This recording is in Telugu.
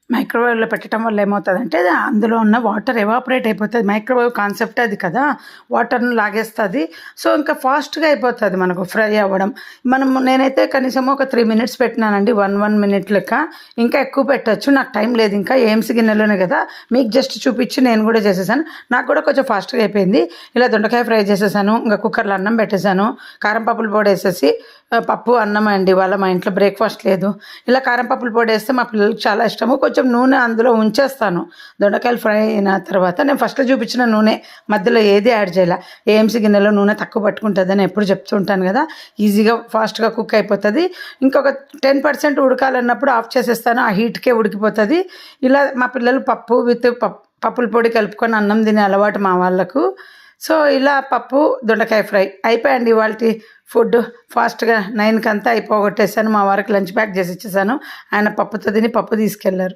మైక్రోవేవ్‌లో పెట్టడం వల్ల ఏమవుతదంటే అందులో ఉన్న వాటర్ ఎవాపరేట్ అయిపోతది. మైక్రోవేవ్ కాన్సెప్టే అది కదా! వాటర్‌ని లాగేస్తది. సో, ఇంకా ఫాస్ట్‌గా అయిపోతది మనకు ఫ్రై అవ్వడం. నేనైతే కనీసం ఒక 3 మినిట్స్ పెట్టినానండి. 1 మినిట్ లెక్క. ఇంకా ఎక్కువ పెట్టొచ్చు. నాకు టైం లేదు ఇంకా. ఏఎంసీ గిన్నెలోనే కదా! మీకు జస్ట్ చూపించి నేను కూడా చేసేసాను. నాకు కూడా కొంచెం ఫాస్ట్‌గా అయిపోయింది. ఇలా దొండకాయ ఫ్రై చేసేసాను. ఇంకా కుక్కర్‌లో అన్నం పెట్టేసాను. కారం పప్పుల పొడేసేసి పప్పు, అన్నం అండి. ఇవాళ మా ఇంట్లో బ్రేక్‌ఫాస్ట్ లేదు. ఇలా కారం పప్పుల పొడేస్తే మా పిల్లలకి చాలా ఇష్టము. కొంచెం నూనె అందులో ఉంచేస్తాను. దొండకాయలు ఫ్రై అయిన తర్వాత నేను ఫస్ట్‌లో చూపించిన నూనె మధ్యలో ఏది యాడ్ చేయలే. ఏఎంసీ గిన్నెలో నూనె తక్కువ పట్టుకుంటుందని ఎప్పుడు చెప్తూ ఉంటాను కదా! ఈజీగా ఫాస్ట్‌గా కుక్ అయిపోతది. ఇంకొక 10% ఉడకాలన్నప్పుడు ఆఫ్ చేసేస్తాను. ఆ హీట్‌కే ఉడికిపోతది. ఇలా మా పిల్లలు పప్పు విత్ పప్పుల పొడి కలుపుకొని అన్నం తినే అలవాటు మా వాళ్ళకు. సో, ఇలా పప్పు, దొండకాయ ఫ్రై అయిపోయాయండి ఇవాల్టి ఫుడ్. ఫాస్ట్‌గా 9 కంతా అయిపోగొట్టేసాను. మా వారికి లంచ్ ప్యాక్ చేసి ఇచ్చేసాను. ఆయన పప్పుతో తిని పప్పు తీసుకెళ్లారు.